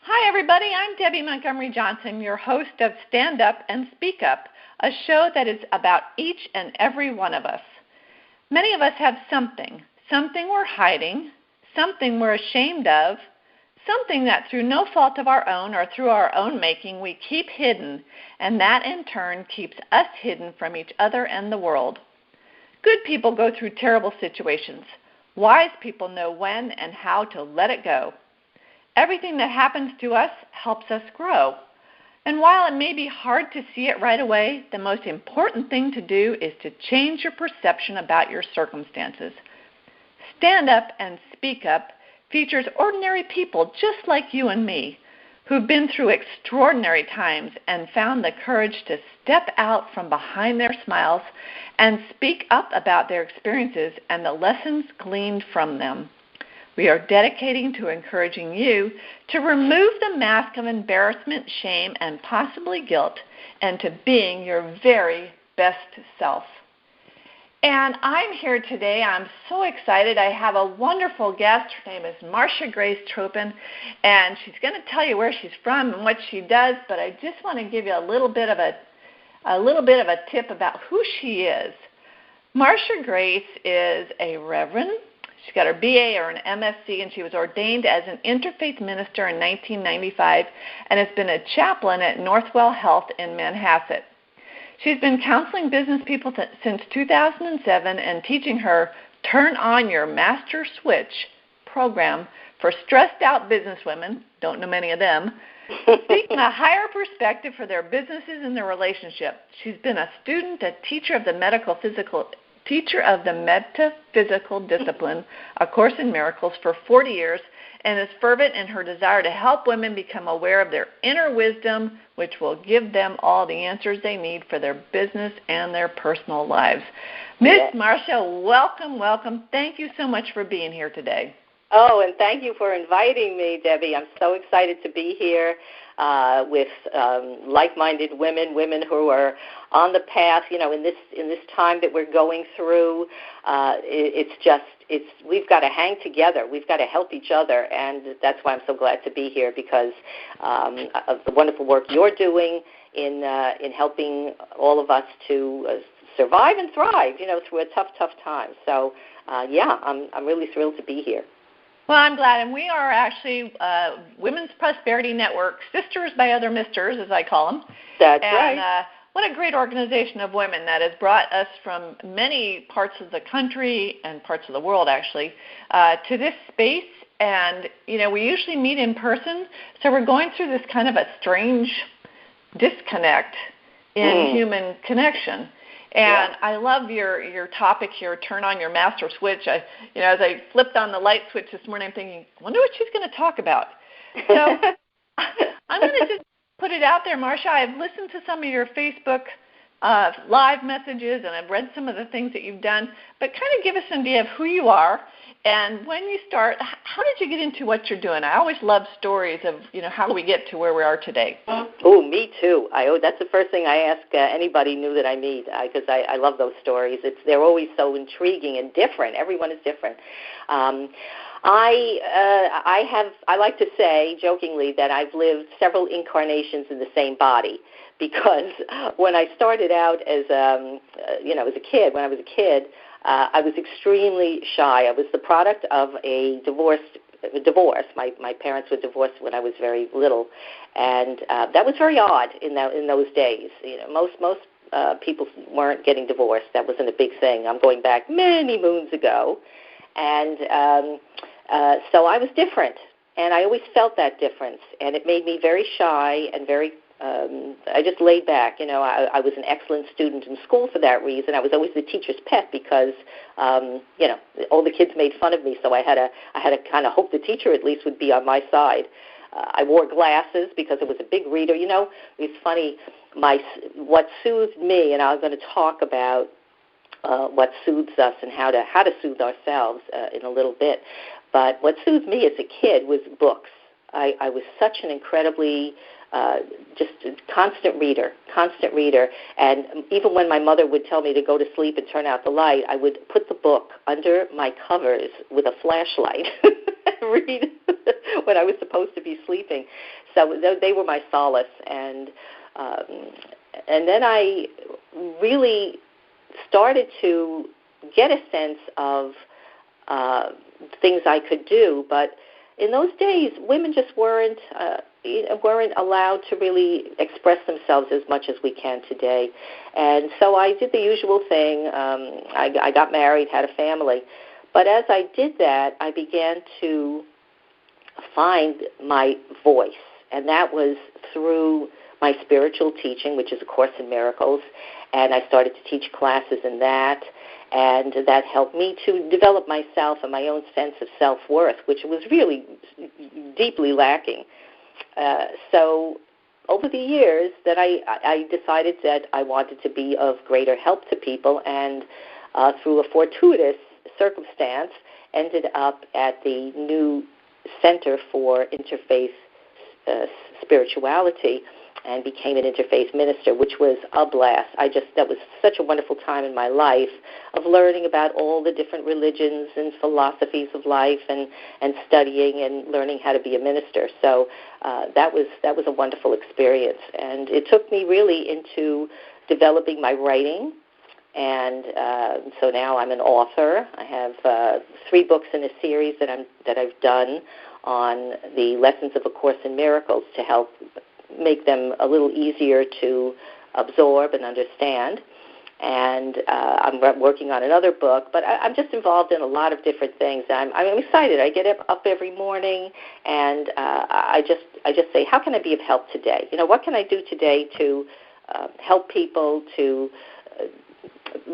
Hi, everybody. I'm Debby Montgomery Johnson, your host of Stand Up and Speak Up, a show that is about each and every one of us. Many of us have something we're hiding, something we're ashamed of, something that through no fault of our own or through our own making we keep hidden, and that in turn keeps us hidden from each other and the world. Good people go through terrible situations. Wise people know when and how to let it go. Everything that happens to us helps us grow. And while it may be hard to see it right away, the most important thing to do is to change your perception about your circumstances. Stand Up and Speak Up features ordinary people just like you and me who've been through extraordinary times and found the courage to step out from behind their smiles and speak up about their experiences and the lessons gleaned from them. We are dedicating to encouraging you to remove the mask of embarrassment, shame, and possibly guilt, and to being your very best self. And I'm here today. I'm so excited. I have a wonderful guest. Her name is MarciaGrace Tropin, and she's going to tell you where she's from and what she does. But I just want to give you a little bit of a tip about who she is. MarciaGrace is a reverend. She got her BA or an MSc, and she was ordained as an interfaith minister in 1995 and has been a chaplain at Northwell Health in Manhasset. She's been counseling business people since 2007 and teaching her Turn On Your Master Switch program for stressed-out businesswomen, don't know many of them, seeking a higher perspective for their businesses and their relationship. She's been a student, a teacher of the metaphysical discipline, A Course in Miracles, for 40 years, and is fervent in her desire to help women become aware of their inner wisdom, which will give them all the answers they need for their business and their personal lives. Miss Marcia, welcome. Thank you so much for being here today. Oh, and thank you for inviting me, Debbie. I'm so excited to be here with like-minded women who are on the path. You know, in this time that we're going through, we've got to hang together. We've got to help each other, and that's why I'm so glad to be here, because of the wonderful work you're doing in helping all of us to survive and thrive, through a tough time. So, I'm really thrilled to be here. Well, I'm glad, and we are actually Women's Prosperity Network, Sisters by Other Misters, as I call them. That's right. What a great organization of women that has brought us from many parts of the country and parts of the world, actually, to this space. And, we usually meet in person, so we're going through this kind of a strange disconnect in human connection. And I love your topic here, Turn On Your Master Switch. As I flipped on the light switch this morning, I'm thinking, I wonder what she's going to talk about. So I'm going to just put it out there, Marcia. I've listened to some of your Facebook live messages, and I've read some of the things that you've done, but kind of give us an idea of who you are. And when you start, how did you get into what you're doing? I always love stories of, how do we get to where we are today? Oh, me too. That's the first thing I ask anybody new that I meet, because I love those stories. They're always so intriguing and different. Everyone is different. I like to say jokingly that I've lived several incarnations in the same body, because when I started out as a kid, I was extremely shy. I was the product of a divorce. My parents were divorced when I was very little, and that was very odd in those days. Most people weren't getting divorced. That wasn't a big thing. I'm going back many moons ago, and so I was different, and I always felt that difference, and it made me very shy and very. I just laid back. I was an excellent student in school for that reason. I was always the teacher's pet because, all the kids made fun of me. So I had to kind of hope the teacher at least would be on my side. I wore glasses because I was a big reader. It's funny. What soothed me, and I'm going to talk about what soothes us and how to soothe ourselves in a little bit. But what soothed me as a kid was books. I was such an incredibly just a constant reader. And even when my mother would tell me to go to sleep and turn out the light, I would put the book under my covers with a flashlight, read when I was supposed to be sleeping. So they were my solace. And then I really started to get a sense of things I could do. But in those days, women just weren't allowed to really express themselves as much as we can today. And so I did the usual thing. I got married, had a family. But as I did that, I began to find my voice, and that was through my spiritual teaching, which is A Course in Miracles, and I started to teach classes in that, and that helped me to develop myself and my own sense of self-worth, which was really deeply lacking. So over the years that I decided that I wanted to be of greater help to people, and through a fortuitous circumstance, ended up at the new Center for Interfaith Spirituality and became an interfaith minister, which was a blast. That was such a wonderful time in my life of learning about all the different religions and philosophies of life, and studying and learning how to be a minister. So that was a wonderful experience, and it took me really into developing my writing. And so now I'm an author. I have 3 books in a series that I've done on the lessons of A Course in Miracles to help make them a little easier to absorb and understand. And I'm working on another book, but I'm just involved in a lot of different things. I'm excited. I get up every morning, and I just say, how can I be of help today? What can I do today to help people, to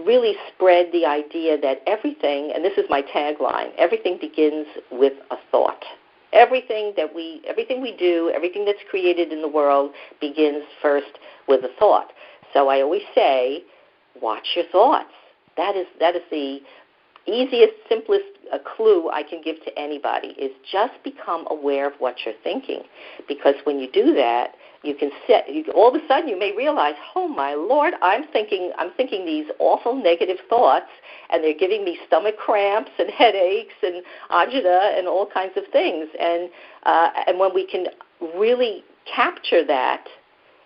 really spread the idea that everything, and this is my tagline, everything begins with a thought. Everything we do, everything that's created in the world begins first with a thought. So I always say, watch your thoughts. That is the easiest, simplest clue I can give to anybody, is just become aware of what you're thinking. Because when you do that, all of a sudden you may realize, oh my Lord, I'm thinking these awful negative thoughts, and they're giving me stomach cramps and headaches and agita and all kinds of things. And when we can really capture that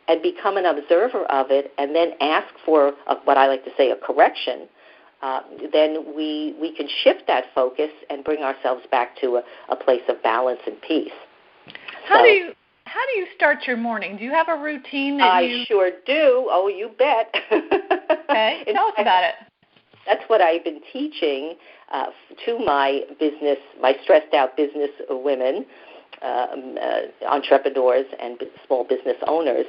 and become an observer of it, and then ask for what I like to say a correction, then we can shift that focus and bring ourselves back to a place of balance and peace. How do you start your morning? Do you have a routine that I sure do. Oh, you bet. Okay, tell us about it. That's what I've been teaching to my stressed out business women, entrepreneurs and small business owners,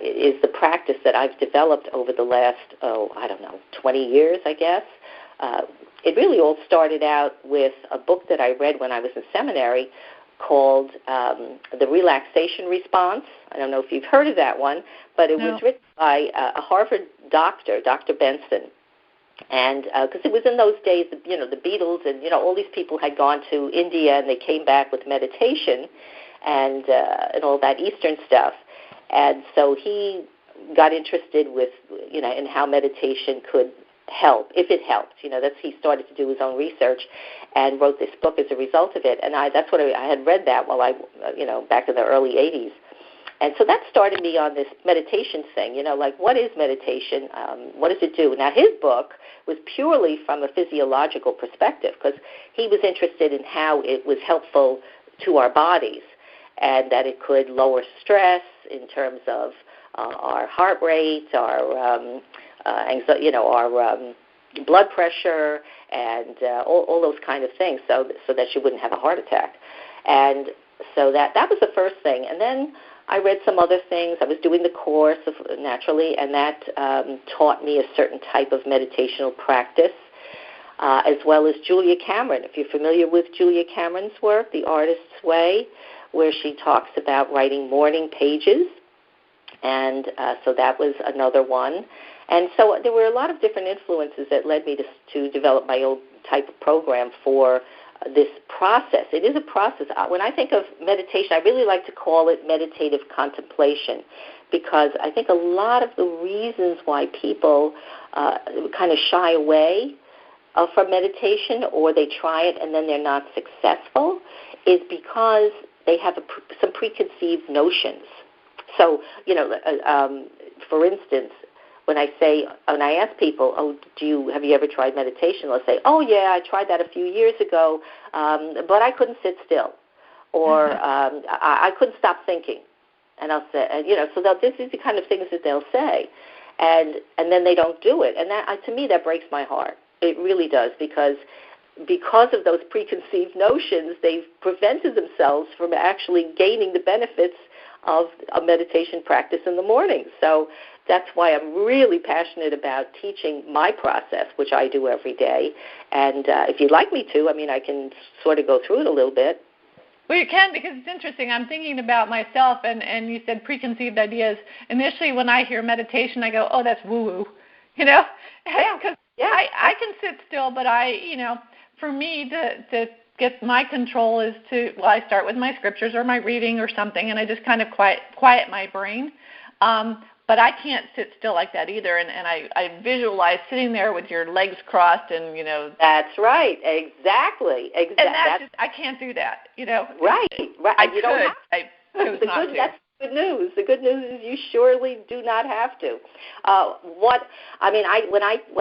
is the practice that I've developed over the last, 20 years, I guess. It really all started out with a book that I read when I was in seminary called The Relaxation Response. I don't know if you've heard of that one, but it was written by a Harvard doctor, Dr. Benson. And because it was in those days, the Beatles and, all these people had gone to India, and they came back with meditation and all that Eastern stuff. And so he got interested with, in how meditation could help, if it helped. He started to do his own research and wrote this book as a result of it. And I had read that while back in the early 80s. And so that started me on this meditation thing, what is meditation? What does it do? Now, his book was purely from a physiological perspective, because he was interested in how it was helpful to our bodies, and that it could lower stress in terms of our heart rate, our anxiety, our blood pressure, and all those kind of things, so that you wouldn't have a heart attack. And so that was the first thing. And then I read some other things. I was doing the course naturally, and that taught me a certain type of meditational practice, as well as Julia Cameron. If you're familiar with Julia Cameron's work, The Artist's Way, where she talks about writing morning pages, and so that was another one. And so there were a lot of different influences that led me to develop my own type of program for this process. It is a process. When I think of meditation, I really like to call it meditative contemplation, because I think a lot of the reasons why people kind of shy away from meditation, or they try it and then they're not successful, is because they have some preconceived notions. So, for instance, when I ask people, have you ever tried meditation? They'll say, oh yeah, I tried that a few years ago, but I couldn't sit still, or I couldn't stop thinking. And I'll say, so this is the kind of things that they'll say, and then they don't do it, and that to me that breaks my heart. It really does, because of those preconceived notions, they've prevented themselves from actually gaining the benefits of a meditation practice in the morning. So that's why I'm really passionate about teaching my process, which I do every day. And if you'd like me to, I can sort of go through it a little bit. Well, you can, because it's interesting. I'm thinking about myself, and you said preconceived ideas. Initially, when I hear meditation, I go, oh, that's woo-woo, Yeah. Because I can sit still, but for me to get my control is I start with my scriptures or my reading or something, and I just kind of quiet my brain. But I can't sit still like that either, and I visualize sitting there with your legs crossed and, That's right, exactly. And I can't do that, Right. I you don't have to. I chose not to. That's good news. The good news is you surely do not have to. When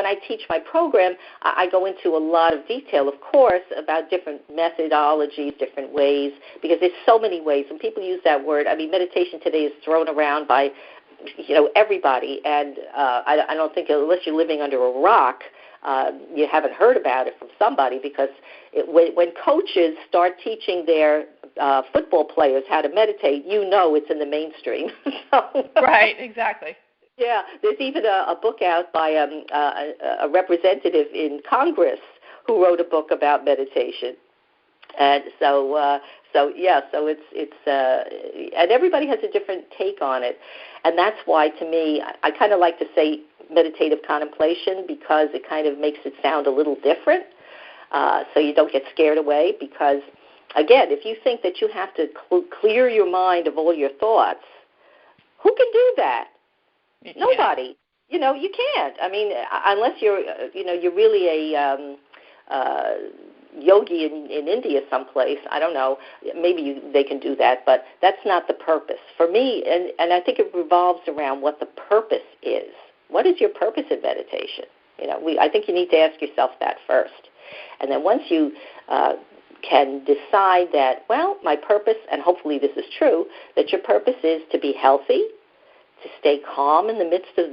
I teach my program, I go into a lot of detail, of course, about different methodologies, different ways, because there's so many ways. When people use that word, meditation today is thrown around by everybody, and I don't think, unless you're living under a rock, you haven't heard about it from somebody, because when coaches start teaching their football players how to meditate, it's in the mainstream. Right, exactly. Yeah, there's even a book out by a representative in Congress who wrote a book about meditation. And so it's and everybody has a different take on it, and that's why, to me, I kind of like to say meditative contemplation, because it kind of makes it sound a little different, so you don't get scared away. Because again, if you think that you have to clear your mind of all your thoughts, who can do that? Nobody. You can't. Unless you're you're really a yogi in India someplace, I don't know, maybe they can do that, but that's not the purpose. For me, and I think it revolves around what the purpose is. What is your purpose in meditation? I think you need to ask yourself that first. And then once you can decide that, well, my purpose, and hopefully this is true, that your purpose is to be healthy, to stay calm in the midst of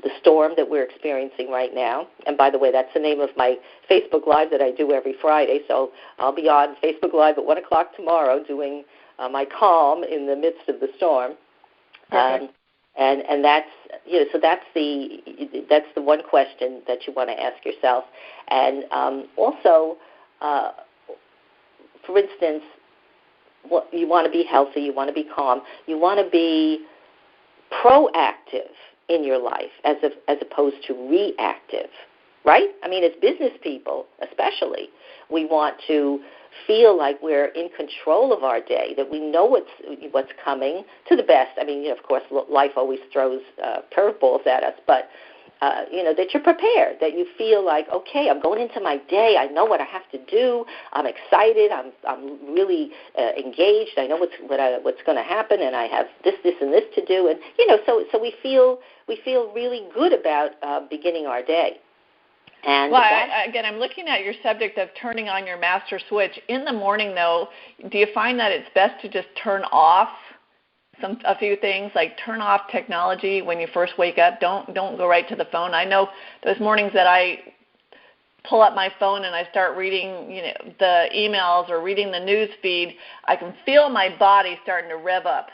the storm that we're experiencing right now. And by the way, that's the name of my Facebook Live that I do every Friday. So I'll be on Facebook Live at 1 o'clock tomorrow doing my calm in the midst of the storm. Okay. And that's so that's the one question that you want to ask yourself. And also, for instance, you want to be healthy, you want to be calm, you want to be proactive in your life as opposed to reactive, right? As business people especially, we want to feel like we're in control of our day, that we know what's coming to the best. Of course, life always throws curveballs at us, but that you're prepared, that you feel like, okay, I'm going into my day. I know what I have to do. I'm excited. I'm really engaged. I know what's going to happen, and I have this, and this to do. And so we feel really good about beginning our day. And well, I'm looking at your subject of turning on your master switch. In the morning, though, do you find that it's best to just turn off a few things, like turn off technology when you first wake up? Don't go right to the phone. I know those mornings that I pull up my phone and I start reading the emails or reading the news feed, I can feel my body starting to rev up.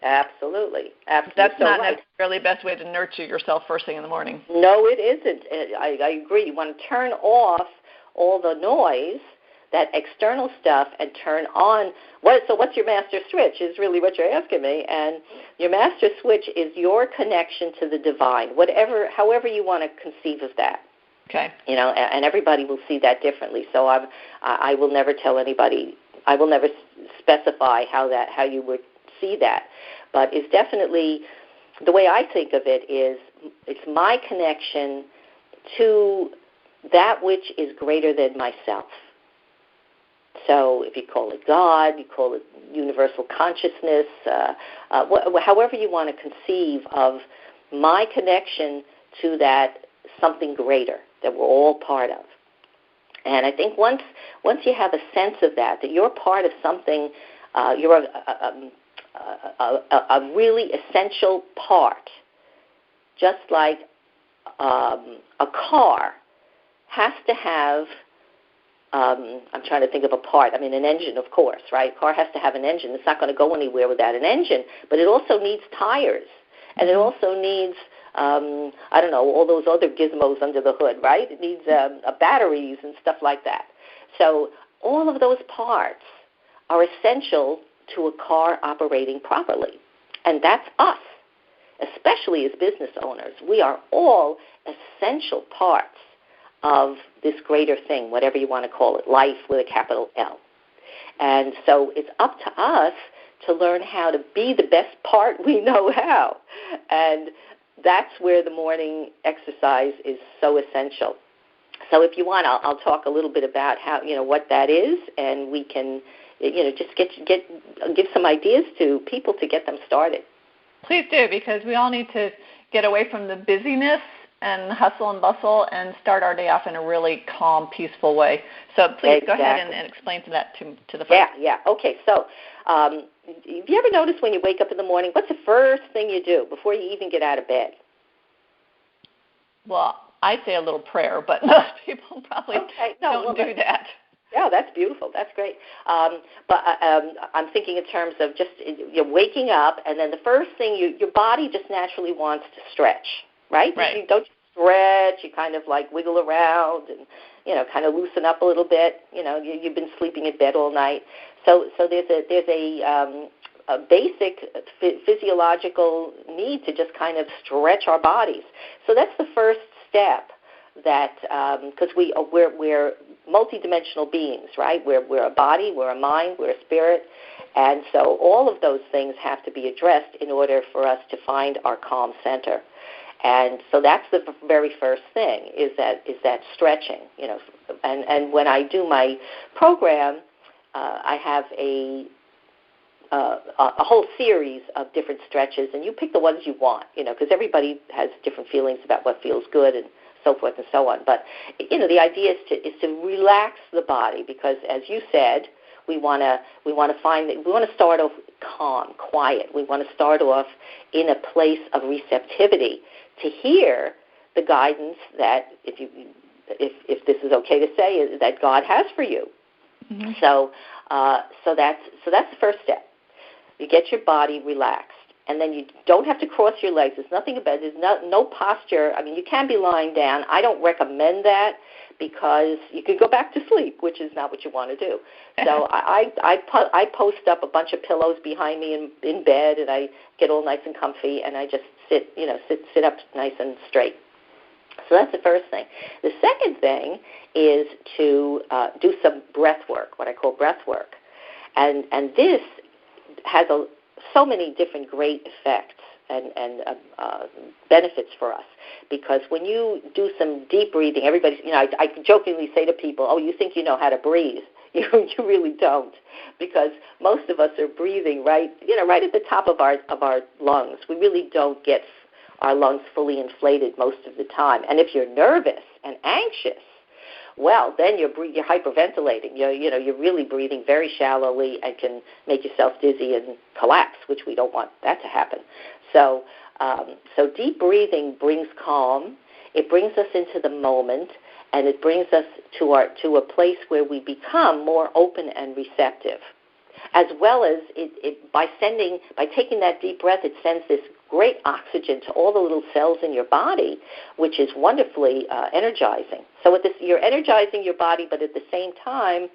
Absolutely. That's so not right. necessarily the best way to nurture yourself first thing in the morning. No, it isn't. I agree. You want to turn off all the noise, that external stuff, and turn on. So what's your master switch is really what you're asking me. And your master switch is your connection to the divine, however you want to conceive of that. Okay. And everybody will see that differently. So I will never tell anybody, I will never specify how you would see that. But it's definitely, the way I think of it is, it's my connection to that which is greater than myself. So if you call it God, you call it universal consciousness, however you want to conceive of my connection to that something greater that we're all part of. And I think once you have a sense of that you're part of something, you're a really essential part, just like a car has to have, I'm trying to think of a part. I mean, an engine, of course, right? A car has to have an engine. It's not going to go anywhere without an engine. But it also needs tires. And it also needs, I don't know, all those other gizmos under the hood, right? It needs batteries and stuff like that. So all of those parts are essential to a car operating properly. And that's us, especially as business owners. We are all essential parts of this greater thing, whatever you want to call it, life with a capital L. And so it's up to us to learn how to be the best part we know how. And that's where the morning exercise is so essential. So if you want, I'll talk a little bit about how, what that is, and we can, just give some ideas to people to get them started. Please do, because we all need to get away from the busyness and hustle and bustle and start our day off in a really calm, peaceful way. So please go ahead and explain that to the folks. Yeah. Okay, so have you ever noticed when you wake up in the morning, what's the first thing you do before you even get out of bed? Well, I say a little prayer, but most people probably don't do that. Yeah, that's beautiful. That's great. But I'm thinking in terms of just you're waking up, and then the first thing, your body just naturally wants to stretch, right? Right. You don't stretch. You kind of like wiggle around and, kind of loosen up a little bit. You've been sleeping in bed all night. So there's a basic physiological need to just kind of stretch our bodies. So that's the first step. That because we're multidimensional beings, right? We're a body, we're a mind, we're a spirit, and so all of those things have to be addressed in order for us to find our calm center. And so that's the very first thing is that stretching, And when I do my program, I have a whole series of different stretches, and you pick the ones you want, because everybody has different feelings about what feels good and so forth and so on. But the idea is to relax the body, because as you said, we want to start off calm, quiet. We want to start off in a place of receptivity to hear the guidance that, if this is okay to say, that God has for you. Mm-hmm. So that's the first step. You get your body relaxed. And then you don't have to cross your legs. There's nothing about it. There's no posture. I mean, you can be lying down. I don't recommend that because you could go back to sleep, which is not what you want to do. So I post up a bunch of pillows behind me in bed, and I get all nice and comfy, and I just sit up nice and straight. So that's the first thing. The second thing is to do some breath work, what I call breath work. And this has so many different great effects and benefits for us, because when you do some deep breathing, everybody's, I jokingly say to people, oh, you think you know how to breathe. You really don't, because most of us are breathing right at the top of our lungs. We really don't get our lungs fully inflated most of the time. And if you're nervous and anxious, well, then you're hyperventilating. You're really breathing very shallowly and can make yourself dizzy and collapse, which we don't want that to happen. So deep breathing brings calm. It brings us into the moment, and it brings us to a place where we become more open and receptive. As well as by taking that deep breath, it sends this great oxygen to all the little cells in your body, which is wonderfully energizing. So with this, you're energizing your body, but at the same time,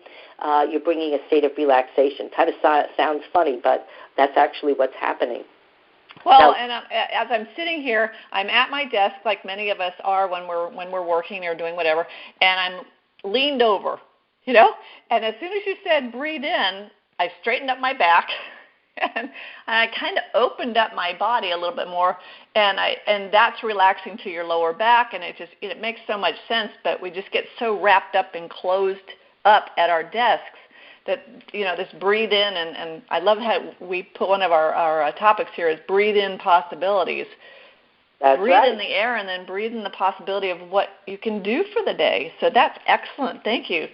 you're bringing a state of relaxation. Kind of sounds funny, but that's actually what's happening. Well, and as I'm sitting here, I'm at my desk, like many of us are when we're working or doing whatever, and I'm leaned over, And as soon as you said breathe in, I straightened up my back, and I kind of opened up my body a little bit more, and that's relaxing to your lower back, and it makes so much sense. But we just get so wrapped up and closed up at our desks that, this breathe in, and I love how we put one of our topics here is breathe in possibilities. That's breathe right. in the air and then breathe in the possibility of what you can do for the day. So that's excellent. Thank you.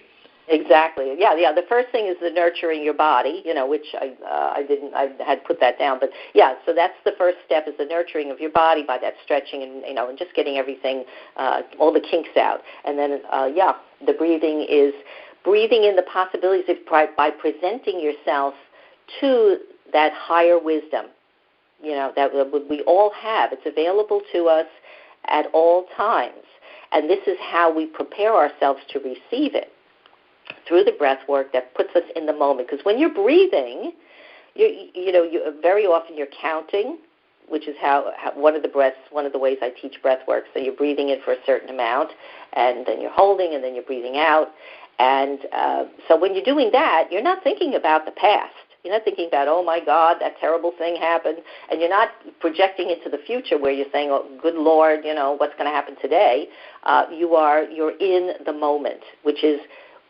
Exactly. Yeah. The first thing is the nurturing your body, which I had put that down. But yeah, so that's the first step is the nurturing of your body by that stretching and just getting everything, all the kinks out. And then the breathing is breathing in the possibilities by presenting yourself to that higher wisdom, that we all have. It's available to us at all times. And this is how we prepare ourselves to receive it, through the breath work that puts us in the moment. Because when you're breathing, you very often you're counting, which is how one of the ways I teach breath work. So you're breathing in for a certain amount, and then you're holding, and then you're breathing out. And so when you're doing that, you're not thinking about the past. You're not thinking about, oh, my God, that terrible thing happened. And you're not projecting into the future where you're saying, oh, good Lord, what's going to happen today. You're in the moment, which is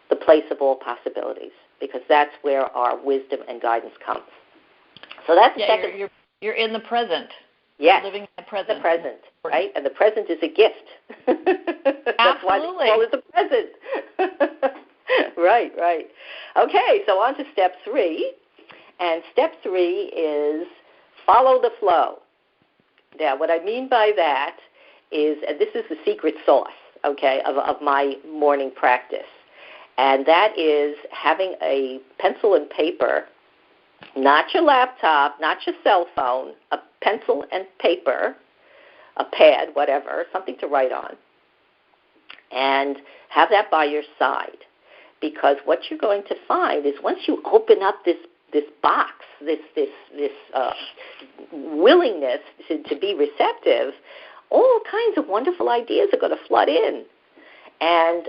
the place of all possibilities, because that's where our wisdom and guidance comes. So that's the second. You're in the present. Yes. You're living in the present. The present, right? And the present is a gift. That's Absolutely. why they call it the present. Right. Okay, so on to step 3. And step 3 is follow the flow. Now, what I mean by that is, and this is the secret sauce, okay, of my morning practice. And that is having a pencil and paper, not your laptop, not your cell phone, a pencil and paper, a pad, whatever, something to write on, and have that by your side. Because what you're going to find is once you open up this box, this willingness to be receptive, all kinds of wonderful ideas are going to flood in.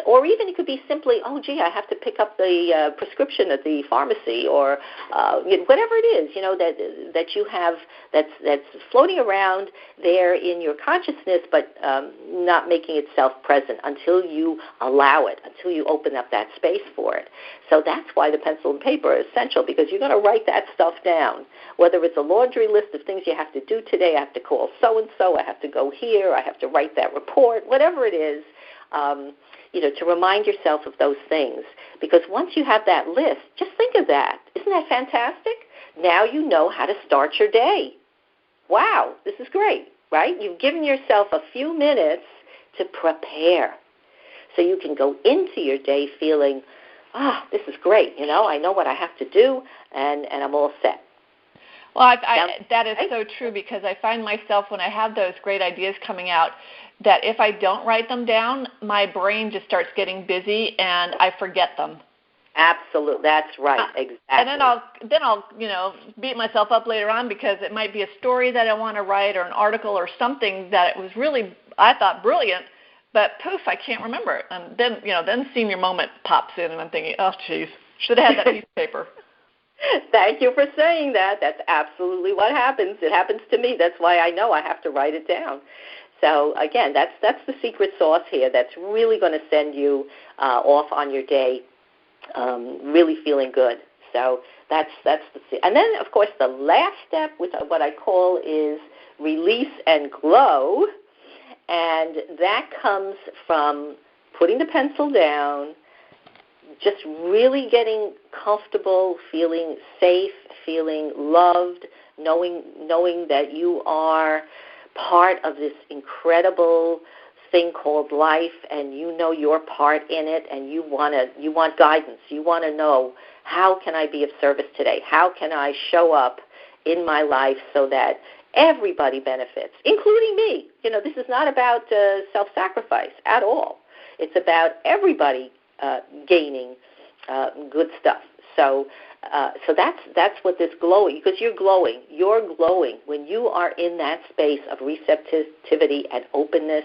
Or even it could be simply, oh, gee, I have to pick up the prescription at the pharmacy, or whatever it is, that you have that's floating around there in your consciousness, but not making itself present until you allow it, until you open up that space for it. So that's why the pencil and paper is essential, because you're going to write that stuff down. Whether it's a laundry list of things you have to do today, I have to call so-and-so, I have to go here, I have to write that report, whatever it is. To remind yourself of those things. Because once you have that list, just think of that. Isn't that fantastic? Now you know how to start your day. Wow, this is great, right? You've given yourself a few minutes to prepare. So you can go into your day feeling, this is great. I know what I have to do, and I'm all set. Well, that is so true, because I find myself when I have those great ideas coming out that if I don't write them down, my brain just starts getting busy and I forget them. Absolutely, that's right, exactly. And then I'll beat myself up later on, because it might be a story that I want to write, or an article or something that it was really, I thought, brilliant, but poof, I can't remember it. And then senior moment pops in, and I'm thinking, oh, geez, should have had that piece of paper. Thank you for saying that. That's absolutely what happens. It happens to me. That's why I know I have to write it down. So, again, that's the secret sauce here that's really going to send you off on your day really feeling good. So that's the and then, of course, the last step, which what I call is release and glow, and that comes from putting the pencil down, just really getting comfortable, feeling safe, feeling loved, knowing that you are part of this incredible thing called life, and you know your part in it, and you want guidance. You want to know, how can I be of service today? How can I show up in my life so that everybody benefits, including me? This is not about self-sacrifice at all. It's about everybody gaining good stuff. So that's what this glowing, because you're glowing when you are in that space of receptivity and openness.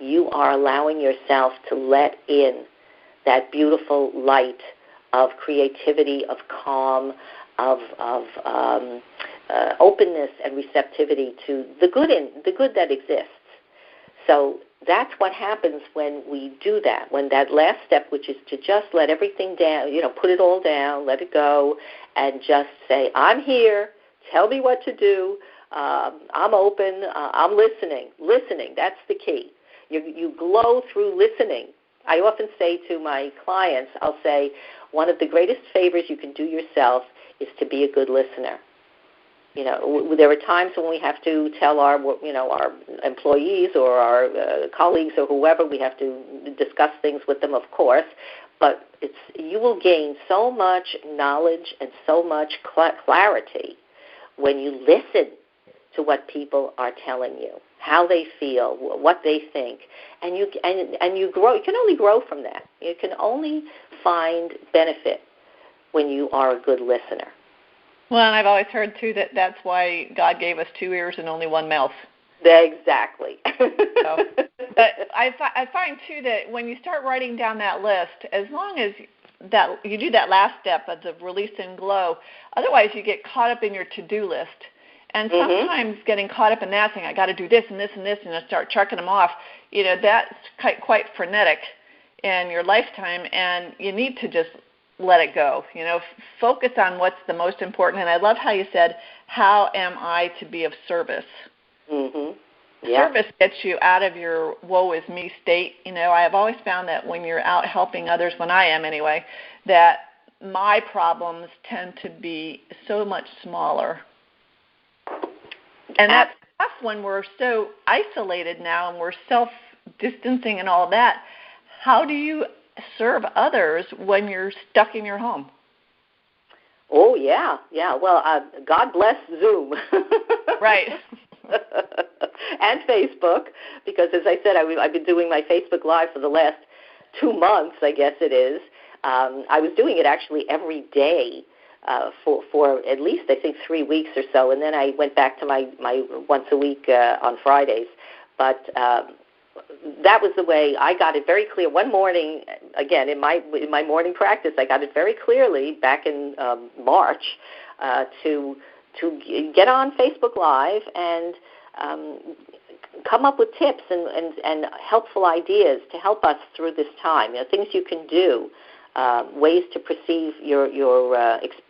You are allowing yourself to let in that beautiful light of creativity, of calm, of openness and receptivity to the good that exists. So that's what happens when we do that, when that last step, which is to just let everything down, put it all down, let it go, and just say, I'm here, tell me what to do, I'm open, I'm listening. Listening, that's the key. You glow through listening. I often say to my clients, I'll say, one of the greatest favors you can do yourself is to be a good listener. There are times when we have to tell our employees or our colleagues or whoever, we have to discuss things with them, of course, but you will gain so much knowledge and so much clarity when you listen to what people are telling you, how they feel, what they think, and you grow. You can only grow from that. You can only find benefit when you are a good listener. Well, and I've always heard, too, that that's why God gave us 2 ears and only 1 mouth. Exactly. But I find, too, that when you start writing down that list, as long as that you do that last step of the release and glow, otherwise you get caught up in your to-do list. And sometimes getting caught up in that, saying, I got to do this and this and this, and I start checking them off, that's quite frenetic in your lifetime, and you need to just let it go. Focus on what's the most important. And I love how you said, how am I to be of service? Mm-hmm. Yeah. Service gets you out of your woe is me state. I have always found that when you're out helping others, when I am anyway, that my problems tend to be so much smaller. And that's tough when we're so isolated now and we're self-distancing and all that. How do you serve others when you're stuck in your home? Oh, yeah. Well, God bless Zoom. Right. And Facebook, because as I said, I've been doing my Facebook Live for the last 2 months, I guess it is. I was doing it actually every day for at least, I think, 3 weeks or so, and then I went back to my once a week on Fridays. But that was the way I got it very clear. One morning, again, in my morning practice, I got it very clearly back in March to get on Facebook Live and come up with tips and helpful ideas to help us through this time. Things you can do, ways to perceive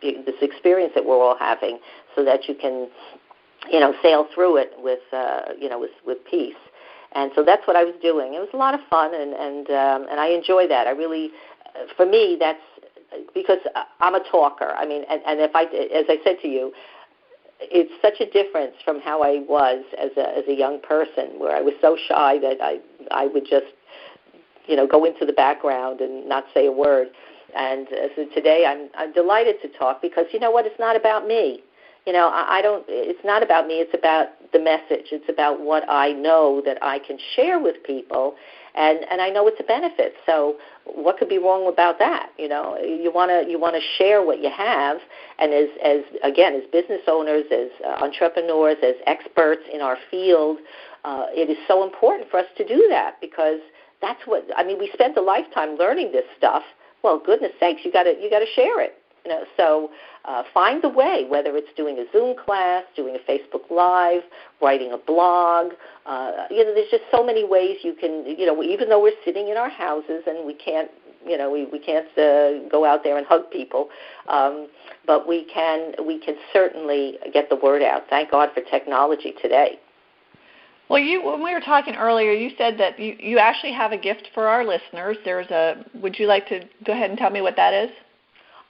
this experience that we're all having, so that you can, sail through it with peace. And so that's what I was doing. It was a lot of fun, and I enjoy that. I really, for me, that's because I'm a talker. I mean, and if as I said to you, it's such a difference from how I was as a young person, where I was so shy that I would just, go into the background and not say a word. And so today I'm delighted to talk, because you know what? It's not about me. It's not about me. It's about the message. It's about what I know that I can share with people, and I know it's a benefit. So what could be wrong about that? You want to share what you have, and as business owners, as entrepreneurs, as experts in our field, it is so important for us to do that, because that's what we spent a lifetime learning this stuff. Well, goodness sakes, you got to share it. So find the way, whether it's doing a Zoom class, doing a Facebook Live, writing a blog. There's just so many ways you can, even though we're sitting in our houses and we can't, we can't go out there and hug people, but we can certainly get the word out. Thank God for technology today. Well, when we were talking earlier, you said that you actually have a gift for our listeners. Would you like to go ahead and tell me what that is?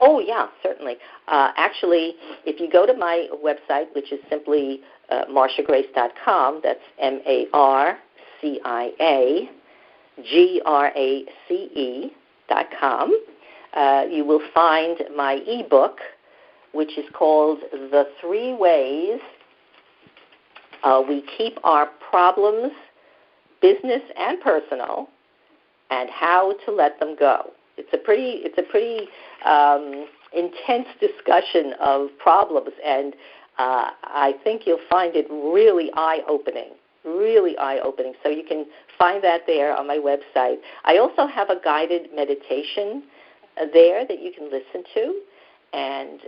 Oh, yeah, certainly. Actually, if you go to my website, which is simply MarciaGrace.com, that's MarciaGrace.com, you will find my ebook, which is called The 3 Ways We Keep Our Problems, Business and Personal, and How to Let Them Go. It's a pretty intense discussion of problems, and I think you'll find it really eye-opening. So you can find that there on my website. I also have a guided meditation there that you can listen to, and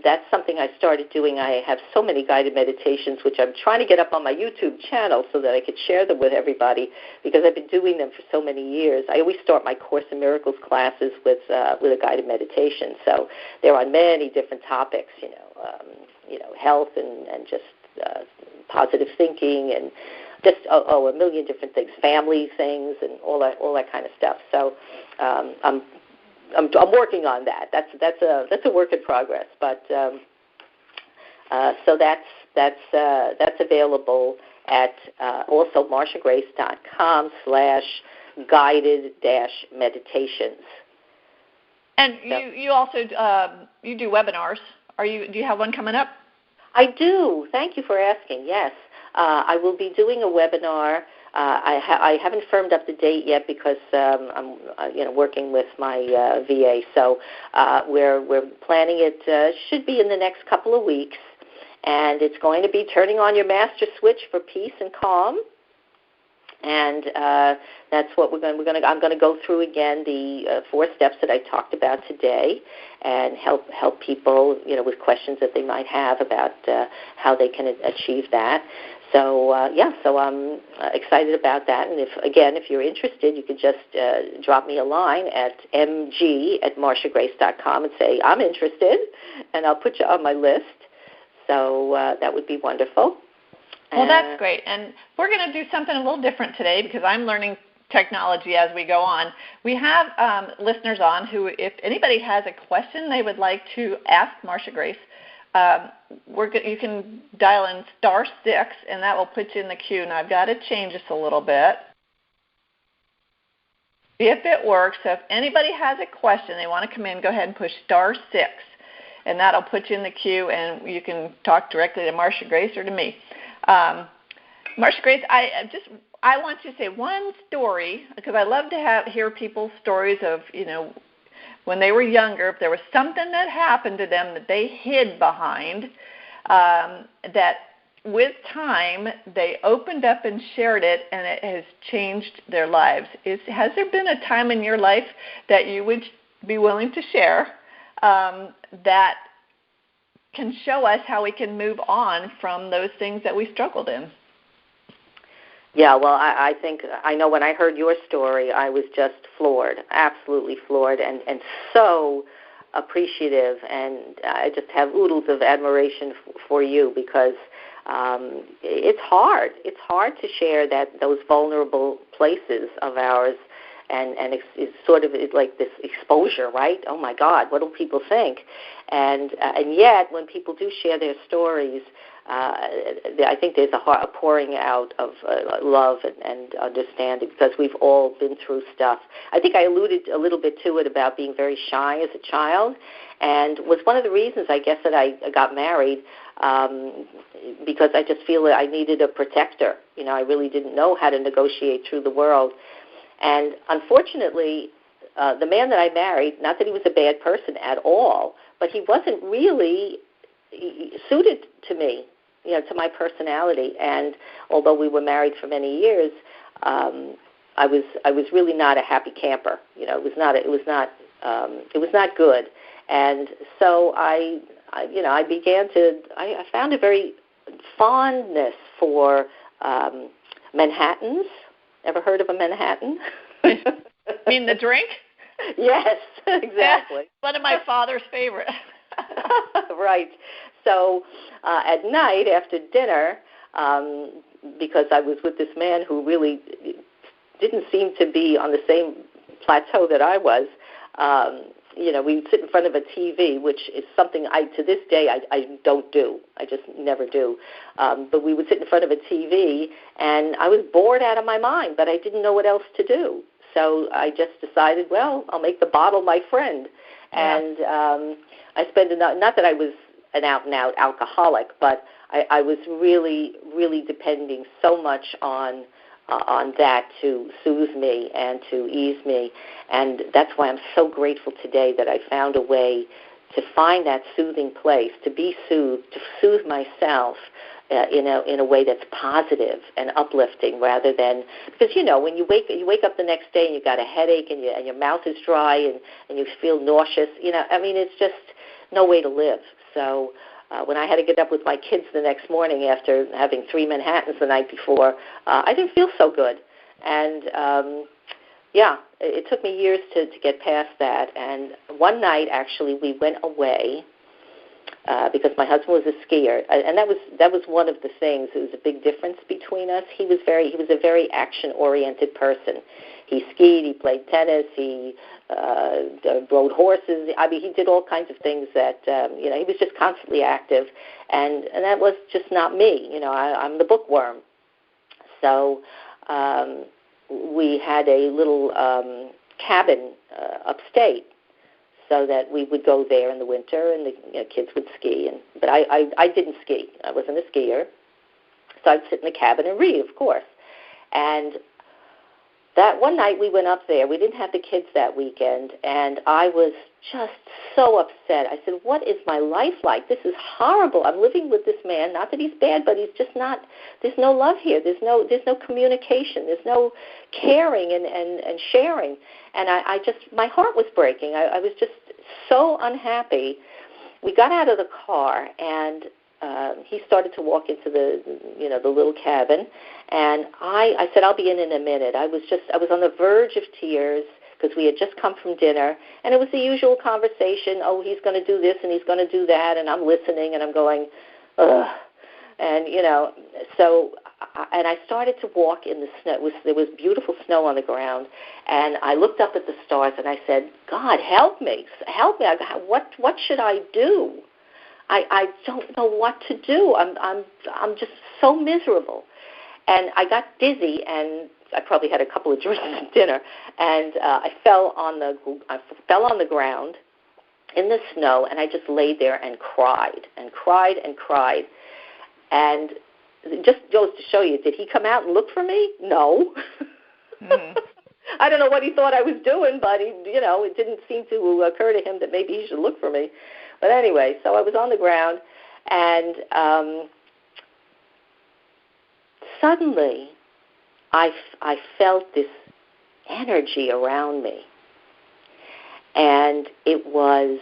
that's something I started doing. I have so many guided meditations, which I'm trying to get up on my YouTube channel so that I could share them with everybody, because I've been doing them for so many years. I always start my Course in Miracles classes with a guided meditation. So they're on many different topics, health and just positive thinking and just a million different things, family things, and all that kind of stuff. So I'm working on that. That's a work in progress. But so that's available at also MarciaGrace.com/guided-meditations. And you also you do webinars. Do you have one coming up? I do. Thank you for asking. Yes, I will be doing a webinar. I haven't firmed up the date yet because I'm working with my VA. So we're planning it. Should be in the next couple of weeks, and it's going to be turning on your master switch for peace and calm. And that's what I'm going to go through again the 4 steps that I talked about today, and help people with questions that they might have about how they can achieve that. So so I'm excited about that. And if you're interested, you could just drop me a line at mg@marciagrace.com and say I'm interested, and I'll put you on my list. So that would be wonderful. Well, that's great. And we're going to do something a little different today because I'm learning technology as we go on. We have listeners on who, if anybody has a question they would like to ask Marcia Grace, you can dial in *6, and that will put you in the queue. Now, I've got to change this a little bit. See if it works. So if anybody has a question, they want to come in, go ahead and push *6, and that'll put you in the queue, and you can talk directly to Marcia Grace or to me. Marcia Grace, I want you to say one story, because I love to hear people's stories of, when they were younger, if there was something that happened to them that they hid behind, that with time they opened up and shared it, and it has changed their lives. Has there been a time in your life that you would be willing to share that can show us how we can move on from those things that we struggled in? Yeah, well, I think I know when I heard your story, I was just floored, absolutely floored, and so appreciative, and I just have oodles of admiration for you, because it's hard. It's hard to share those vulnerable places of ours, and it's sort of like this exposure, right? Oh my God, what will people think? And yet, when people do share their stories, I think there's a pouring out of love and understanding, because we've all been through stuff. I think I alluded a little bit to it about being very shy as a child, and was one of the reasons, I guess, that I got married, because I just feel that I needed a protector. I really didn't know how to negotiate through the world. And unfortunately, the man that I married, not that he was a bad person at all, but he wasn't really suited to me, to my personality. And although we were married for many years, I was really not a happy camper. It was not good. And so I found a very fondness for Manhattans. Ever heard of a Manhattan? You mean the drink? Yes, exactly. Yeah, one of my father's favorites. Right. So at night after dinner, because I was with this man who really didn't seem to be on the same plateau that I was, we'd sit in front of a TV, which is something to this day I don't do. I just never do. But we would sit in front of a TV, and I was bored out of my mind, but I didn't know what else to do. So I just decided, well, I'll make the bottle my friend. Yeah. And I spent not that I was an out-and-out alcoholic, but I was really, really depending so much on that to soothe me and to ease me. And that's why I'm so grateful today that I found a way to find that soothing place, to be soothed, to soothe myself in a way that's positive and uplifting, rather than, because when you wake up the next day and you've got a headache and your mouth is dry and you feel nauseous, it's just no way to live. So when I had to get up with my kids the next morning after having 3 Manhattans the night before, I didn't feel so good. And, it took me years to get past that. And one night, actually, we went away because my husband was a skier, and that was one of the things. It was a big difference between us. He was a very action-oriented person. He skied, he played tennis, he rode horses. I mean, he did all kinds of things that he was just constantly active, and that was just not me. I'm the bookworm. So we had a little cabin upstate, so that we would go there in the winter, and the kids would ski. But I didn't ski. I wasn't a skier. So I'd sit in the cabin and read, of course. And that one night we went up there. We didn't have the kids that weekend, and I was just so upset. I said, what is my life like? This is horrible. I'm living with this man. Not that he's bad, but he's just not, there's no love here. There's no communication. There's no caring and sharing. And I just, my heart was breaking. I was just so unhappy. We got out of the car, and he started to walk into the little cabin, and I said, I'll be in a minute. I was on the verge of tears because we had just come from dinner, and it was the usual conversation. Oh, he's going to do this and he's going to do that, and I'm listening, and I'm going, ugh. And, and I started to walk in the snow. There was beautiful snow on the ground, and I looked up at the stars, and I said, God, help me. What should I do? I don't know what to do. I'm just so miserable. And I got dizzy, and I probably had a couple of drinks at dinner, and I fell on the ground in the snow, and I just laid there and cried and cried and cried. And it just goes to show you, did he come out and look for me? No. Mm. I don't know what he thought I was doing, but it didn't seem to occur to him that maybe he should look for me. But anyway, so I was on the ground, and suddenly I felt this energy around me, and it was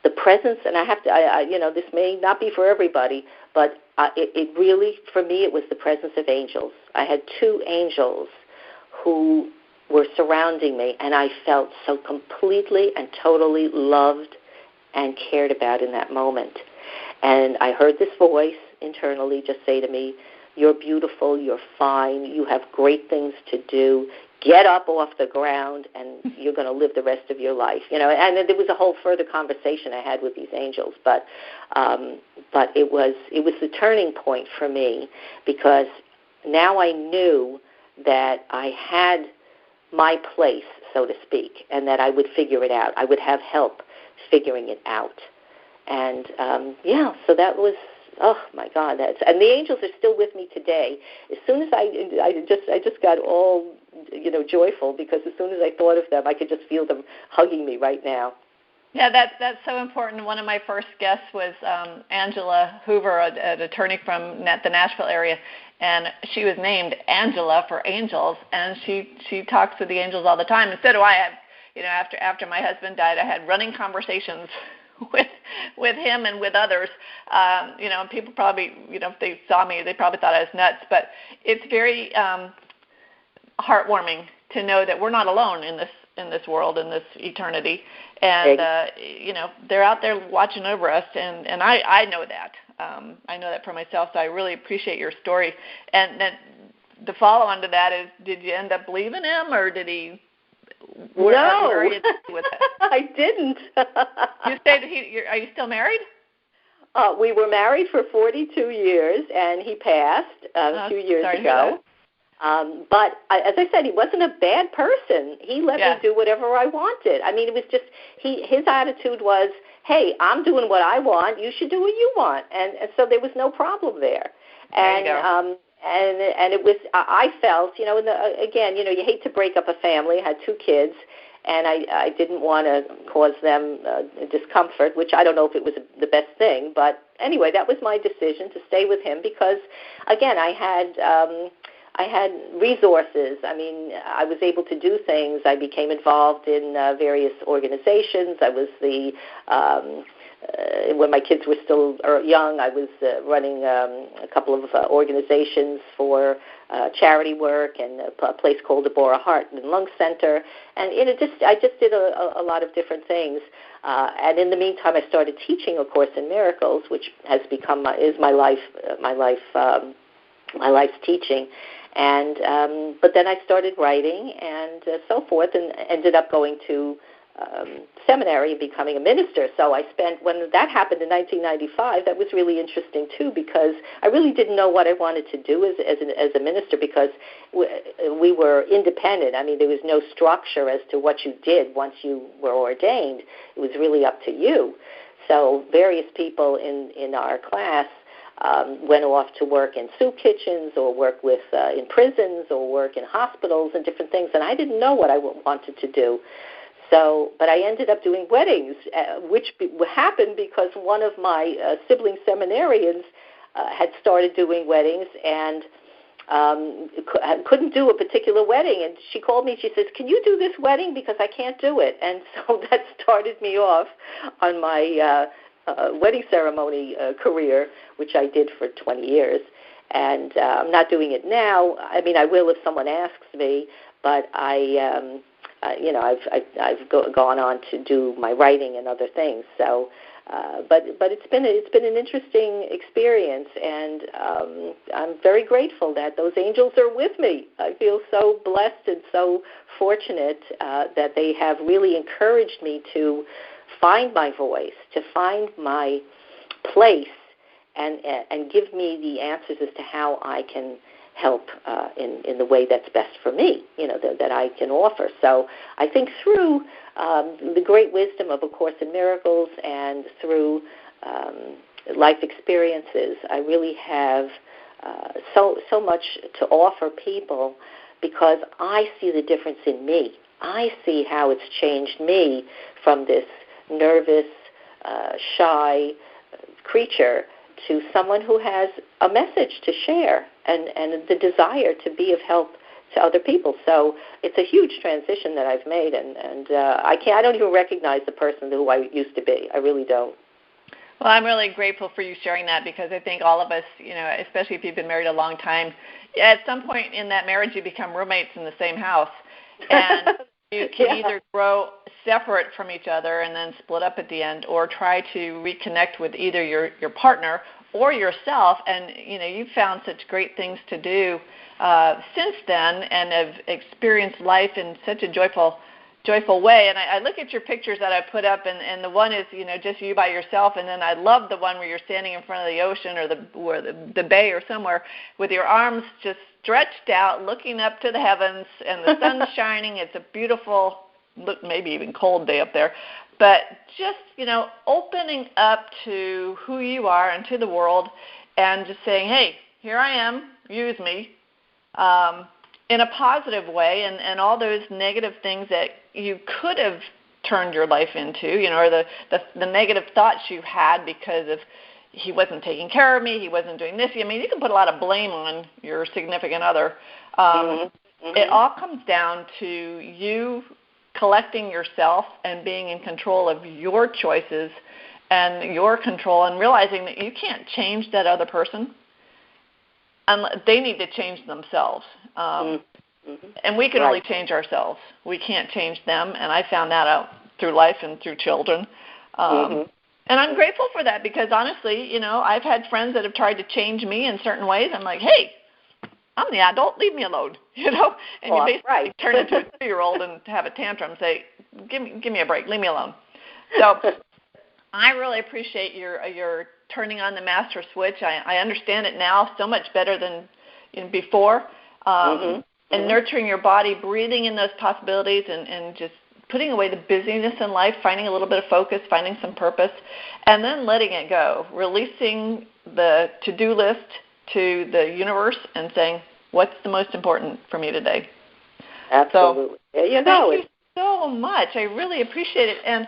the presence. And I have to, this may not be for everybody, but it really, for me, it was the presence of angels. I had 2 angels who were surrounding me, and I felt so completely and totally loved and cared about in that moment. And I heard this voice internally just say to me, you're beautiful, you're fine, you have great things to do, get up off the ground, and you're going to live the rest of your life. And there was a whole further conversation I had with these angels, but it was the turning point for me, because now I knew that I had my place, so to speak, and that I would figure it out. I would have help figuring it out. And so that was, oh my God, and the angels are still with me today. As soon as I just got all joyful, because as soon as I thought of them, I could just feel them hugging me right now. Yeah, that's so important. One of my first guests was Angela Hoover, an attorney from the Nashville area, and she was named Angela for angels, and she talks to the angels all the time. And so do I. After my husband died, I had running conversations with him and with others. And people probably, if they saw me, they probably thought I was nuts. But it's very heartwarming to know that we're not alone in this world, in this eternity. And they're out there watching over us, and I know that. I know that for myself. So I really appreciate your story. And then the follow-on to that is, did you end up leaving him, or did he? No, are you with that? I didn't. You say are you still married? We were married for 42 years, and he passed a few years ago. But as I said, he wasn't a bad person. He let me do whatever I wanted. I mean, it was just his attitude was, hey, I'm doing what I want. You should do what you want. And so there was no problem there. There you go. And it was, I felt, again, you hate to break up a family. I had 2 kids, and I didn't want to cause them discomfort, which I don't know if it was the best thing. But anyway, that was my decision to stay with him because, again, I had resources. I mean, I was able to do things. I became involved in various organizations. I was the when my kids were still young, I was running a couple of organizations for charity work and a place called the Bora Heart and Lung Center. And I just did a lot of different things. And in the meantime, I started teaching A Course in Miracles, which has become my life's teaching. And but then I started writing and so forth, and ended up going to seminary and becoming a minister. So when that happened in 1995, that was really interesting too, because I really didn't know what I wanted to do as a minister, because we were independent. I mean, there was no structure as to what you did once you were ordained. It was really up to you. So various people in our class went off to work in soup kitchens or work in prisons or work in hospitals and different things, and I didn't know what I wanted to do. So, but I ended up doing weddings, which happened because one of my sibling seminarians had started doing weddings and couldn't do a particular wedding. And she called me, she says, "Can you do this wedding? Because I can't do it." And so that started me off on my wedding ceremony career, which I did for 20 years. And I'm not doing it now. I mean, I will if someone asks me, but I've gone on to do my writing and other things. So, but it's been an interesting experience, and I'm very grateful that those angels are with me. I feel so blessed and so fortunate that they have really encouraged me to find my voice, to find my place, and give me the answers as to how I can help in the way that's best for me, that I can offer. So I think through the great wisdom of A Course in Miracles and through life experiences, I really have so much to offer people, because I see the difference in me. I see how it's changed me from this nervous, shy creature to someone who has a message to share and the desire to be of help to other people. So it's a huge transition that I've made, and I don't even recognize the person who I used to be. I really don't. Well, I'm really grateful for you sharing that, because I think all of us, especially if you've been married a long time, at some point in that marriage you become roommates in the same house, and you can either grow separate from each other and then split up at the end, or try to reconnect with either your partner or yourself. And, you've found such great things to do since then, and have experienced life in such a joyful way. And I look at your pictures that I put up, and the one is, just you by yourself. And then I love the one where you're standing in front of the ocean or the bay or somewhere with your arms just stretched out, looking up to the heavens, and the sun's shining. It's a beautiful, maybe even cold day up there. But just, opening up to who you are and to the world, and just saying, hey, here I am, use me, in a positive way, and all those negative things that you could have turned your life into, or the negative thoughts you had because of he wasn't taking care of me, he wasn't doing this. I mean, you can put a lot of blame on your significant other. It all comes down to you collecting yourself and being in control of your choices and your control, and realizing that you can't change that other person. They need to change themselves. And we can only change ourselves. We can't change them, and I found that out through life and through children. And I'm grateful for that, because honestly, I've had friends that have tried to change me in certain ways. I'm like, hey, I'm the adult, leave me alone, And you basically turn into a 2-year-old and have a tantrum, say, give me a break, leave me alone. So I really appreciate your turning on the master switch. I understand it now so much better than before. And nurturing your body, breathing in those possibilities, and just putting away the busyness in life, finding a little bit of focus, finding some purpose, and then letting it go, releasing the to-do list to the universe and saying, what's the most important for me today? Absolutely. So, thank you so much. I really appreciate it. And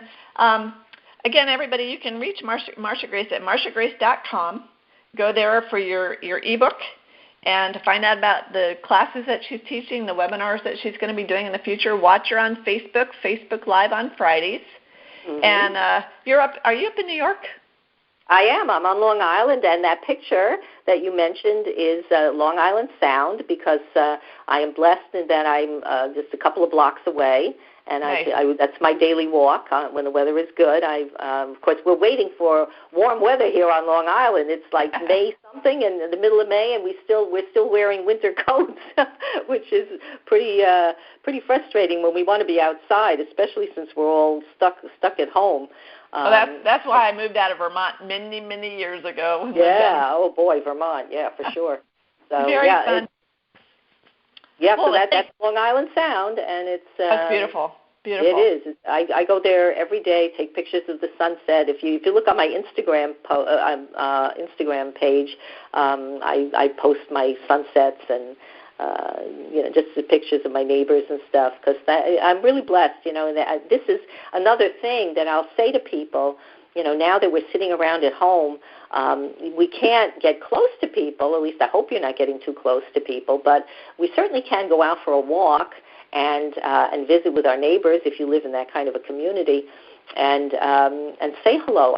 again, everybody, you can reach MarciaGrace at MarciaGrace.com. Go there for your ebook, and to find out about the classes that she's teaching, the webinars that she's going to be doing in the future. Watch her on Facebook Live on Fridays. Mm-hmm. And are you up in New York? I am. I'm on Long Island, and that picture that you mentioned is Long Island Sound, because I am blessed in that I'm just a couple of blocks away, and nice. That's my daily walk when the weather is good. Of course, we're waiting for warm weather here on Long Island. It's like May something, and in the middle of May, and we're still wearing winter coats, which is pretty frustrating when we want to be outside, especially since we're all stuck at home. Well, that's why I moved out of Vermont many years ago. Yeah. Oh boy, Vermont. Yeah, for sure. So very fun. So that's Long Island Sound, and it's that's beautiful. Beautiful. It is. I go there every day, take pictures of the sunset. If you look on my Instagram page, I post my sunsets and just the pictures of my neighbors and stuff, because I'm really blessed, and this is another thing that I'll say to people, now that we're sitting around at home, we can't get close to people, at least I hope you're not getting too close to people, but we certainly can go out for a walk and visit with our neighbors if you live in that kind of a community, and say hello.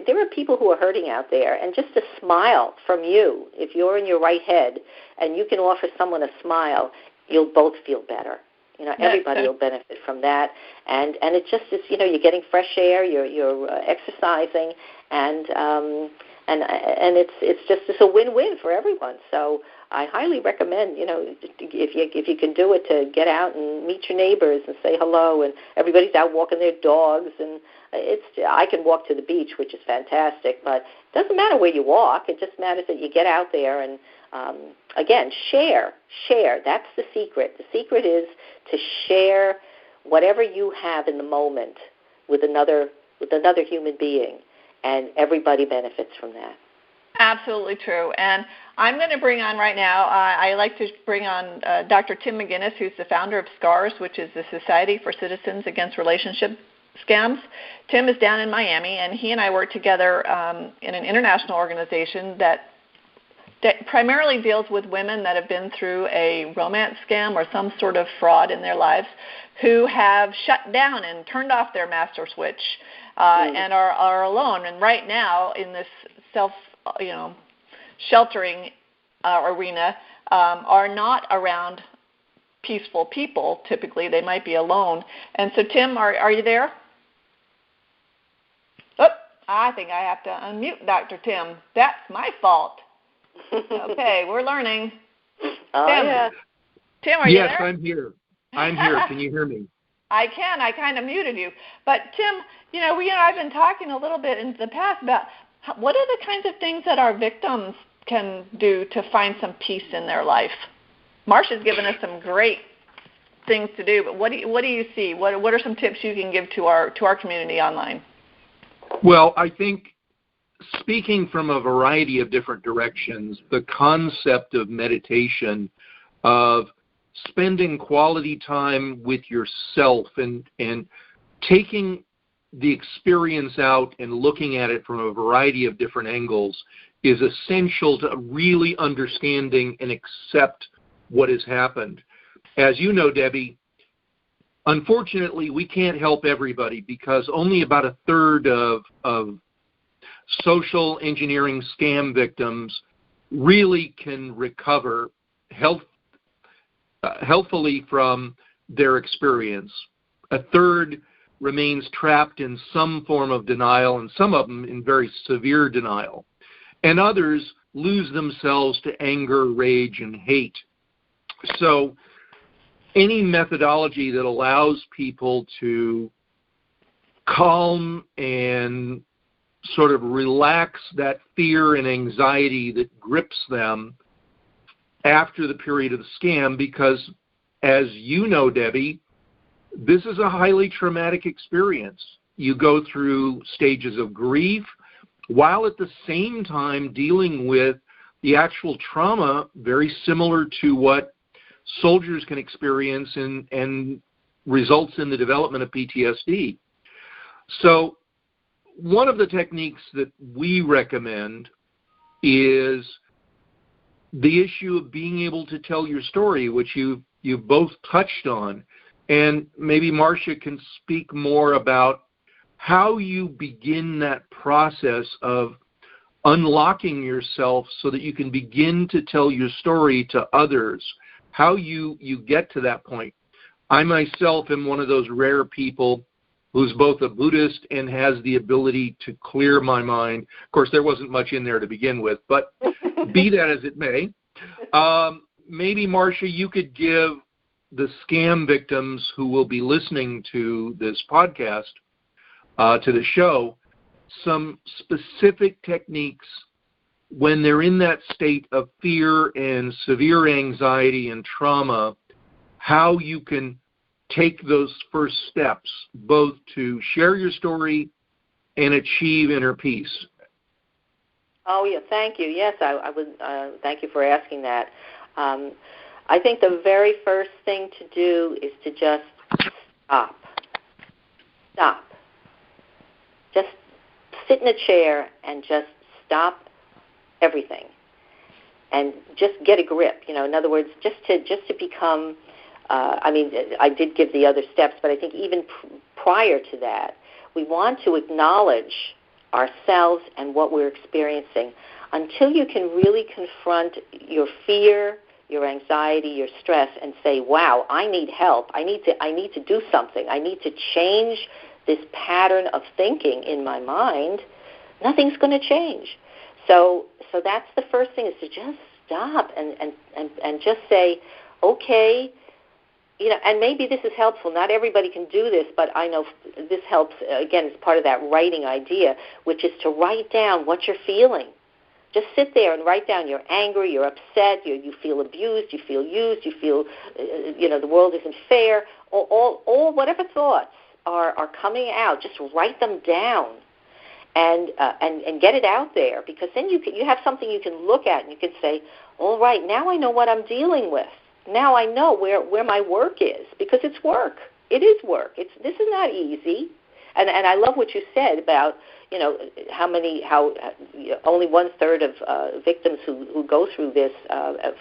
There are people who are hurting out there, and just a smile from you, if you're in your right head, and you can offer someone a smile, you'll both feel better. Everybody will benefit from that, and it just is. You're getting fresh air, you're exercising, and it's a win-win for everyone. So I highly recommend, if you can do it, to get out and meet your neighbors and say hello. And everybody's out walking their dogs, and I can walk to the beach, which is fantastic. But it doesn't matter where you walk; it just matters that you get out there and again share. That's the secret. The secret is to share whatever you have in the moment with another human being, and everybody benefits from that. Absolutely true. And I'm going to bring on right now, I like to bring on Dr. Tim McGinnis, who's the founder of SCARS, which is the Society for Citizens Against Relationship Scams. Tim is down in Miami, and he and I work together in an international organization that primarily deals with women that have been through a romance scam or some sort of fraud in their lives, who have shut down and turned off their master switch and are alone. And right now, in this sheltering arena, are not around peaceful people. Typically, they might be alone. And so, Tim, are you there? Oh, I think I have to unmute Dr. Tim. That's my fault. Okay, we're learning. Yeah. Tim, are you there? Yes, I'm here. I'm here. Can you hear me? I can. I kind of muted you. But, Tim, I've been talking a little bit in the past about what are the kinds of things that our victims can do to find some peace in their life. Marcia's given us some great things to do, but what do you see? What are some tips you can give to our community online? Well, I think, speaking from a variety of different directions, the concept of meditation, of spending quality time with yourself and taking the experience out and looking at it from a variety of different angles is essential to really understanding and accept what has happened. As you know, Debbie, unfortunately, we can't help everybody, because only about a third of social engineering scam victims really can recover healthfully from their experience. A third remains trapped in some form of denial, and some of them in very severe denial. And others lose themselves to anger, rage, and hate. So any methodology that allows people to calm and sort of relax that fear and anxiety that grips them after the period of the scam, because, as you know, Debbie, this is a highly traumatic experience. You go through stages of grief while at the same time dealing with the actual trauma, very similar to what soldiers can experience and results in the development of PTSD. So one of the techniques that we recommend is the issue of being able to tell your story, which you've both touched on. And maybe Marcia can speak more about how you begin that process of unlocking yourself so that you can begin to tell your story to others, how you get to that point. I myself am one of those rare people who's both a Buddhist and has the ability to clear my mind. Of course, there wasn't much in there to begin with, but be that as it may, maybe, Marcia, you could give the scam victims who will be listening to this podcast, to the show, some specific techniques when they're in that state of fear and severe anxiety and trauma, how you can take those first steps, both to share your story and achieve inner peace. Oh, yeah, thank you. Yes, I would thank you for asking that. I think the very first thing to do is to just stop. Stop. Just sit in a chair and just stop everything and just get a grip. In other words, just to become, I did give the other steps, but I think even prior to that, we want to acknowledge ourselves and what we're experiencing. Until you can really confront your fear, your anxiety, your stress, and say, wow, I need help. I need to do something. I need to change this pattern of thinking in my mind. Nothing's going to change. So that's the first thing, is to just stop and just say, okay, and maybe this is helpful. Not everybody can do this, but I know this helps, again, as part of that writing idea, which is to write down what you're feeling. Just sit there and write down you're angry, you're upset, you feel abused, you feel used, you feel, the world isn't fair. All whatever thoughts are coming out, just write them down and get it out there, because then you have something you can look at and you can say, all right, now I know what I'm dealing with. Now I know where my work is, because it's work. It is work. This is not easy. And I love what you said about, how only 1/3 of victims who go through this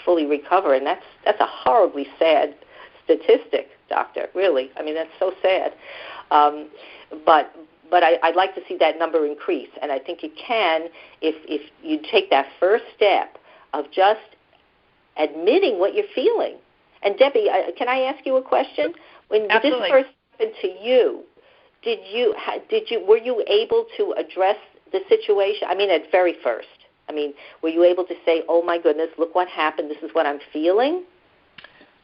fully recover, and that's a horribly sad statistic, Doctor. Really, that's so sad. But I'd like to see that number increase, and I think it can if you take that first step of just admitting what you're feeling. And Debbie, can I ask you a question? When Absolutely. this first happened to you, were you able to address the situation? At very first. Were you able to say, oh my goodness, look what happened, this is what I'm feeling?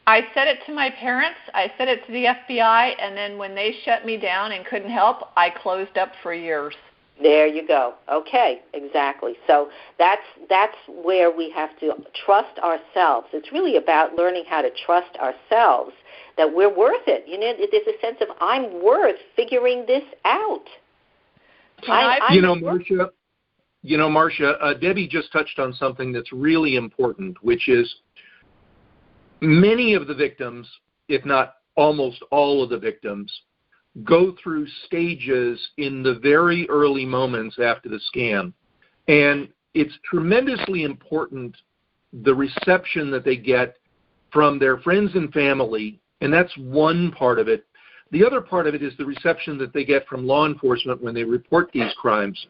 I said it to my parents, I said it to the FBI, and then when they shut me down and couldn't help, I closed up for years. There you go. Okay, exactly. So that's where we have to trust ourselves. It's really about learning how to trust ourselves, that we're worth it. There's a sense of I'm worth figuring this out. Marcia, Debbie just touched on something that's really important, which is many of the victims, if not almost all of the victims, go through stages in the very early moments after the scam. And it's tremendously important, the reception that they get from their friends and family, and that's one part of it. The other part of it is the reception that they get from law enforcement when they report these crimes.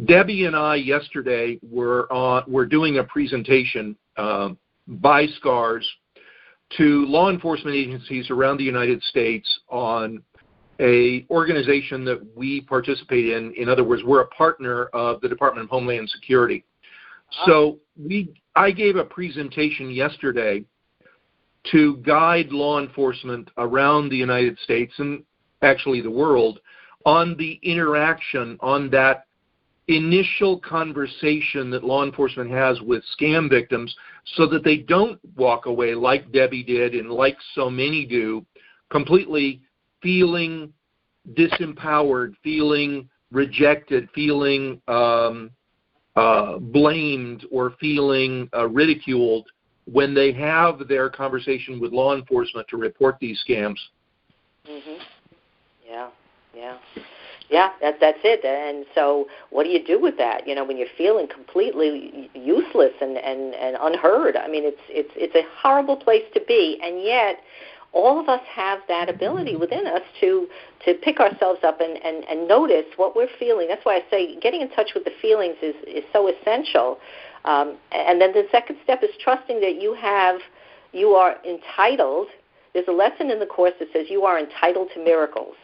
Debbie and I yesterday were doing a presentation by SCARS to law enforcement agencies around the United States on a organization that we participate in. In other words, we're a partner of the Department of Homeland Security. So I gave a presentation yesterday to guide law enforcement around the United States and actually the world on the interaction, on that initial conversation that law enforcement has with scam victims, so that they don't walk away like Debbie did and like so many do, completely feeling disempowered, feeling rejected, feeling blamed, or feeling ridiculed when they have their conversation with law enforcement to report these scams. Mm-hmm. Yeah, that's it. And so what do you do with that? When you're feeling completely useless and unheard. It's a horrible place to be, and yet all of us have that ability within us to pick ourselves up and notice what we're feeling. That's why I say getting in touch with the feelings is so essential. And then the second step is trusting that you are entitled. There's a lesson in the Course that says you are entitled to miracles.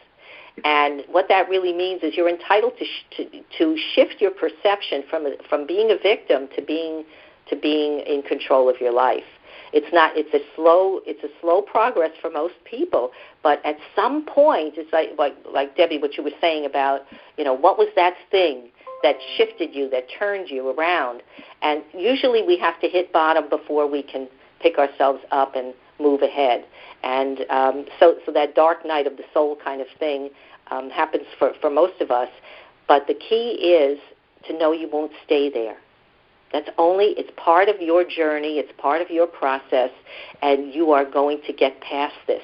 And what that really means is you're entitled to shift your perception from being a victim to being in control of your life. It's a slow progress for most people, but at some point, it's like Debbie, what you were saying about, what was that thing that shifted you, that turned you around? And usually we have to hit bottom before we can pick ourselves up and move ahead. And so that dark night of the soul kind of thing happens for most of us. But the key is to know you won't stay there. It's part of your journey, it's part of your process, and you are going to get past this.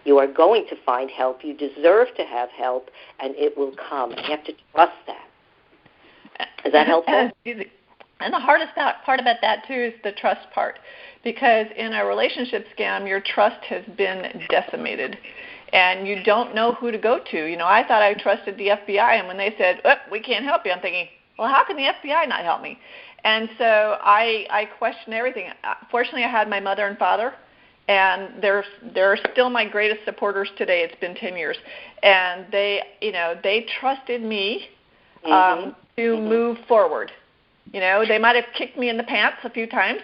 You are going to find help. You deserve to have help, and it will come. You have to trust that. Is that helpful? And the hardest part about that, too, is the trust part. Because in a relationship scam, your trust has been decimated. And you don't know who to go to. I thought I trusted the FBI, and when they said, we can't help you, I'm thinking, well, how can the FBI not help me? And so I questioned everything. Fortunately, I had my mother and father, and they're still my greatest supporters today. It's been 10 years. And they trusted me to move forward. They might have kicked me in the pants a few times,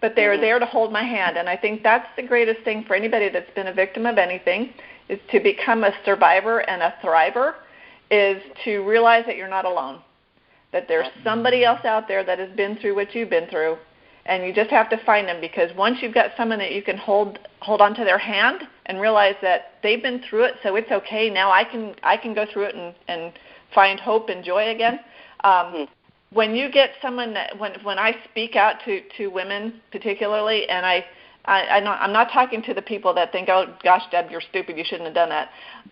but they were there to hold my hand. And I think that's the greatest thing for anybody that's been a victim of anything, is to become a survivor and a thriver, is to realize that you're not alone, that there's somebody else out there that has been through what you've been through, and you just have to find them, because once you've got someone that you can hold onto their hand and realize that they've been through it, so it's okay, now I can go through it and find hope and joy again. When you get someone that, when I speak out to women particularly, and I'm not talking to the people that think, oh, gosh, Deb, you're stupid, you shouldn't have done that.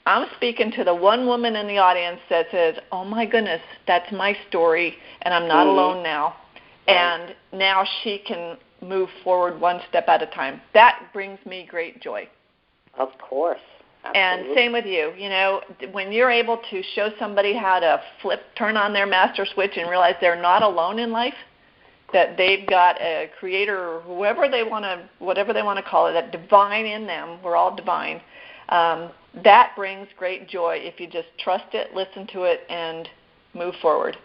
I'm speaking to the one woman in the audience that says, oh, my goodness, that's my story, and I'm not alone now. And now she can move forward one step at a time. That brings me great joy. Of course. Absolutely. And same with you. When you're able to show somebody how to turn on their master switch and realize they're not alone in life, that they've got a creator, or whatever they want to call it, that divine in them, we're all divine, that brings great joy if you just trust it, listen to it, and move forward.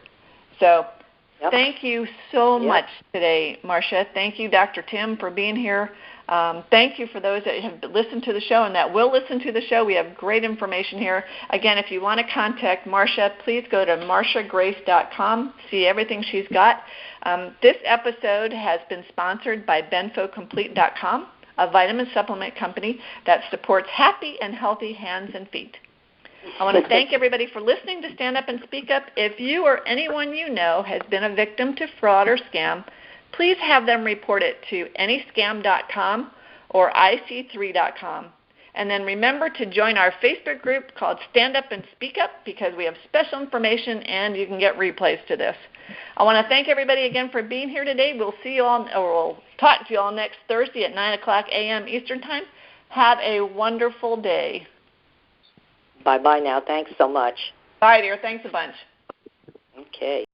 So thank you so much today, Marcia. Thank you, Dr. Tim, for being here. Thank you for those that have listened to the show and that will listen to the show. We have great information here. Again, if you want to contact Marcia, please go to MarciaGrace.com, see everything she's got. This episode has been sponsored by BenfoComplete.com, a vitamin supplement company that supports happy and healthy hands and feet. I want to thank everybody for listening to Stand Up and Speak Up. If you or anyone you know has been a victim to fraud or scam, please have them report it to Anyscam.com or IC3.com. And then remember to join our Facebook group called Stand Up and Speak Up, because we have special information and you can get replays to this. I want to thank everybody again for being here today. We'll see you all, or we'll talk to you all next Thursday at 9 o'clock a.m. Eastern Time. Have a wonderful day. Bye-bye now. Thanks so much. Bye, dear. Thanks a bunch. Okay.